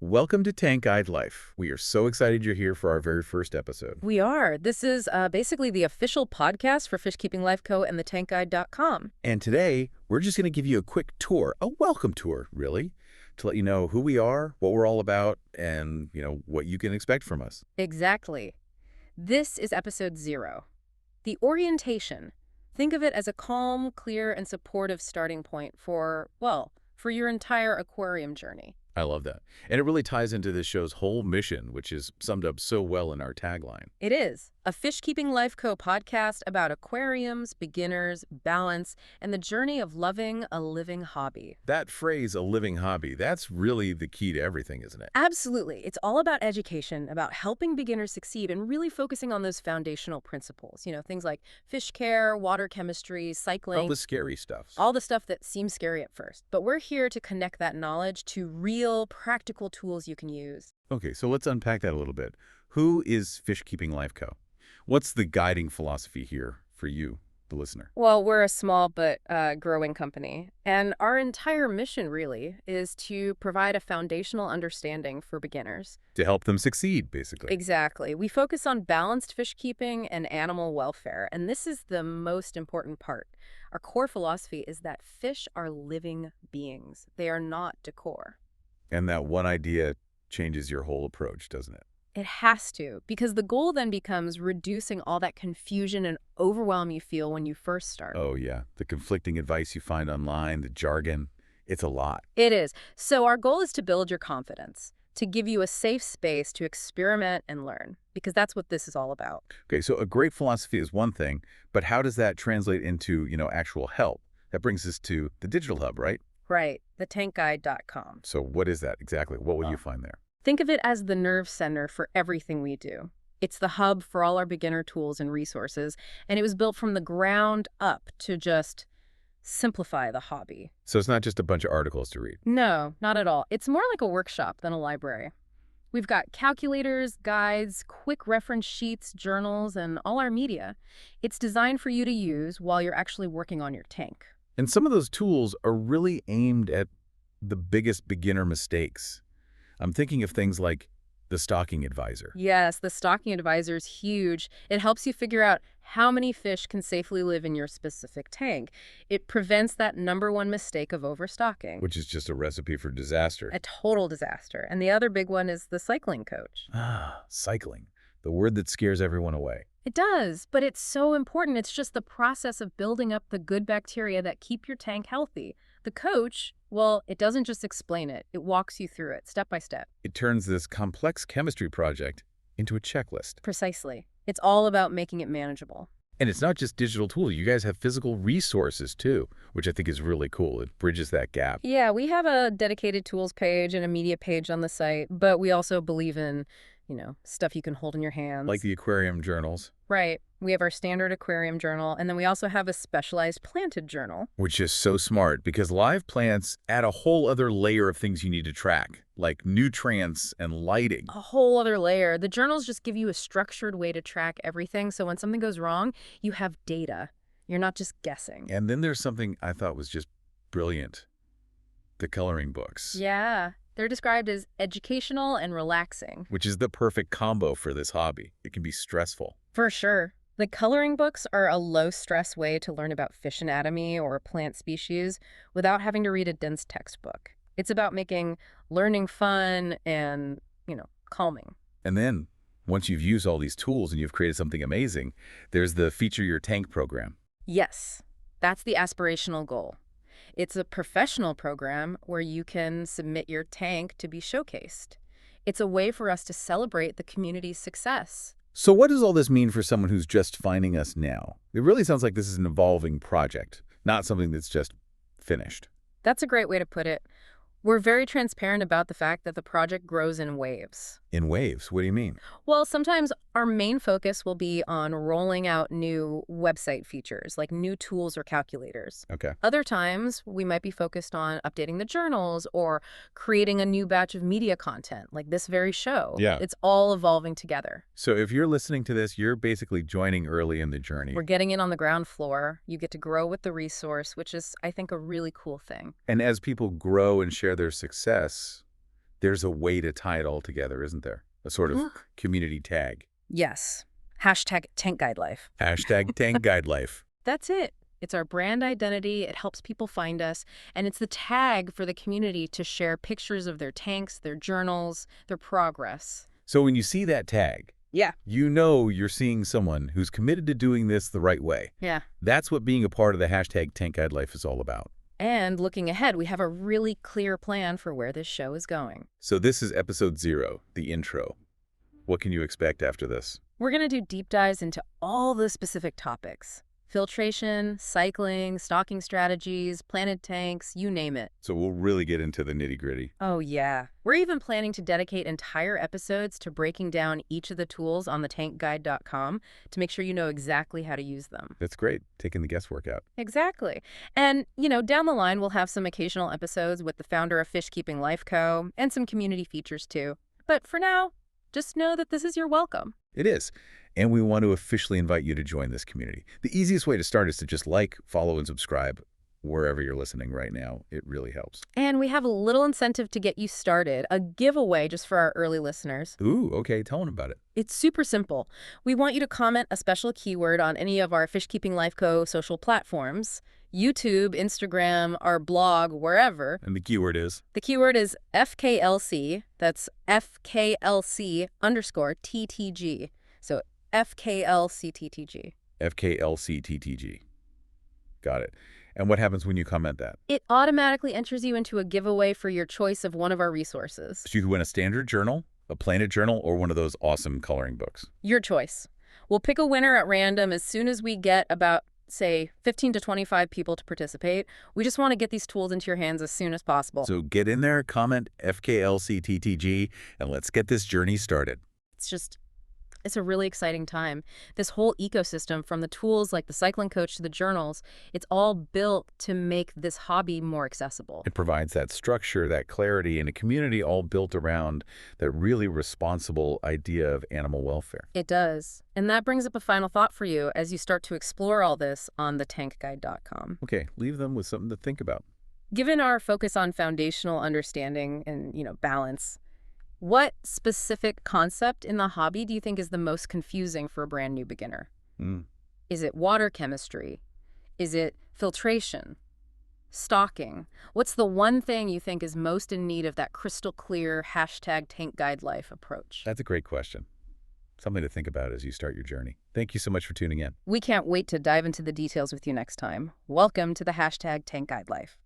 Welcome to Tank Guide Life. We are so excited you're here for our very first episode. We are. This is basically the official podcast for FishKeepingLifeCo and the tankguide.com. And today, we're just going to give you a quick tour, a welcome tour, really, to let you know who we are, what we're all about, and, what you can expect from us. Exactly. This is episode 0. The orientation. Think of it as a calm, clear, and supportive starting point for your entire aquarium journey. I love that. And it really ties into this show's whole mission, which is summed up so well in our tagline. It is a Fishkeeping Life Co podcast about aquariums, beginners, balance, and the journey of loving a living hobby. That phrase, a living hobby, that's really the key to everything, isn't it? Absolutely. It's all about education, about helping beginners succeed, and really focusing on those foundational principles. Things like fish care, water chemistry, cycling. All the scary stuff. All the stuff that seems scary at first. But we're here to connect that knowledge to real, practical tools you can use. Okay, so let's unpack that a little bit. Who is Fishkeeping Life Co? What's the guiding philosophy here for you, the listener? Well, we're a small but growing company, and our entire mission really is to provide a foundational understanding for beginners. To help them succeed, basically. Exactly. We focus on balanced fish keeping and animal welfare, and this is the most important part. Our core philosophy is that fish are living beings. They are not decor. And that one idea changes your whole approach, doesn't it? It has to, because the goal then becomes reducing all that confusion and overwhelm you feel when you first start. Oh, yeah. The conflicting advice you find online, the jargon, it's a lot. It is. So our goal is to build your confidence, to give you a safe space to experiment and learn, because that's what this is all about. Okay, so a great philosophy is one thing, but how does that translate into, actual help? That brings us to the digital hub, right? Right, the tankguide.com. So what is that exactly? What will you find there? Think of it as the nerve center for everything we do. It's the hub for all our beginner tools and resources, and it was built from the ground up to just simplify the hobby. So it's not just a bunch of articles to read. No, not at all. It's more like a workshop than a library. We've got calculators, guides, quick reference sheets, journals, and all our media. It's designed for you to use while you're actually working on your tank. And some of those tools are really aimed at the biggest beginner mistakes. I'm thinking of things like the stocking advisor. Yes, the stocking advisor is huge. It helps you figure out how many fish can safely live in your specific tank. It prevents that #1 mistake of overstocking. Which is just a recipe for disaster. A total disaster. And the other big one is the cycling coach. Cycling. The word that scares everyone away. It does, but it's so important. It's just the process of building up the good bacteria that keep your tank healthy. The coach, well, it doesn't just explain it. It walks you through it, step by step. It turns this complex chemistry project into a checklist. Precisely. It's all about making it manageable. And it's not just digital tools. You guys have physical resources, too, which I think is really cool. It bridges that gap. Yeah, we have a dedicated tools page and a media page on the site, but we also believe in, stuff you can hold in your hands. Like the aquarium journals. Right. We have our standard aquarium journal, and then we also have a specialized planted journal. Which is so smart, because live plants add a whole other layer of things you need to track, like nutrients and lighting. A whole other layer. The journals just give you a structured way to track everything, so when something goes wrong, you have data. You're not just guessing. And then there's something I thought was just brilliant. The coloring books. Yeah. They're described as educational and relaxing. Which is the perfect combo for this hobby. It can be stressful. For sure. The coloring books are a low-stress way to learn about fish anatomy or plant species without having to read a dense textbook. It's about making learning fun and, calming. And then, once you've used all these tools and you've created something amazing, there's the Feature Your Tank program. Yes, that's the aspirational goal. It's a professional program where you can submit your tank to be showcased. It's a way for us to celebrate the community's success. So what does all this mean for someone who's just finding us now? It really sounds like this is an evolving project, not something that's just finished. That's a great way to put it. We're very transparent about the fact that the project grows in waves. In waves? What do you mean? Well, sometimes our main focus will be on rolling out new website features, like new tools or calculators. Okay. Other times, we might be focused on updating the journals or creating a new batch of media content, like this very show. Yeah. It's all evolving together. So if you're listening to this, you're basically joining early in the journey. We're getting in on the ground floor. You get to grow with the resource, which is, I think, a really cool thing. And as people grow and share their success, There's a way to tie it all together, isn't there? A sort of community tag. Yes. Hashtag Tank Guide Life. Hashtag Tank Guide Life. That's it. It's our brand identity, it helps people find us, and it's the tag for the community to share pictures of their tanks, their journals, their progress. So when you see that tag, Yeah. you know you're seeing someone who's committed to doing this the right way. Yeah. That's what being a part of the hashtag Tank Guide Life is all about. And looking ahead, we have a really clear plan for where this show is going. So this is episode 0, the intro. What can you expect after this? We're going to do deep dives into all the specific topics. Filtration, cycling, stocking strategies, planted tanks, you name it. So we'll really get into the nitty-gritty. Oh, yeah. We're even planning to dedicate entire episodes to breaking down each of the tools on the tankguide.com to make sure you know exactly how to use them. That's great, taking the guesswork out. Exactly. And, down the line, we'll have some occasional episodes with the founder of FishKeepingLifeCo and some community features, too. But for now, just know that this is your welcome. It is. And we want to officially invite you to join this community. The easiest way to start is to just like, follow, and subscribe wherever you're listening right now. It really helps. And we have a little incentive to get you started, a giveaway just for our early listeners. Ooh, okay, tell them about it. It's super simple. We want you to comment a special keyword on any of our FishKeepingLifeCo social platforms, YouTube, Instagram, our blog, wherever. And the keyword is? The keyword is FKLC. That's FKLC_TTG. So FKLCTTG. FKLCTTG. Got it. And what happens when you comment that? It automatically enters you into a giveaway for your choice of one of our resources. So you can win a standard journal, a planted journal, or one of those awesome coloring books. Your choice. We'll pick a winner at random as soon as we get about, say, 15 to 25 people to participate. We just want to get these tools into your hands as soon as possible. So get in there, comment FKLCTTG, and let's get this journey started. It's a really exciting time. This whole ecosystem, from the tools like the cycling coach to the journals, it's all built to make this hobby more accessible. It provides that structure, that clarity, and a community all built around that really responsible idea of animal welfare. It does. And that brings up a final thought for you as you start to explore all this on thetankguide.com. Okay, leave them with something to think about. Given our focus on foundational understanding and, balance, what specific concept in the hobby do you think is the most confusing for a brand new beginner? Is it water chemistry? Is it filtration? Stocking? What's the one thing you think is most in need of that crystal clear hashtag Tank Guide Life approach? That's a great question. Something to think about as you start your journey. Thank you so much for tuning in. We can't wait to dive into the details with you next time. Welcome to the hashtag Tank Guide Life.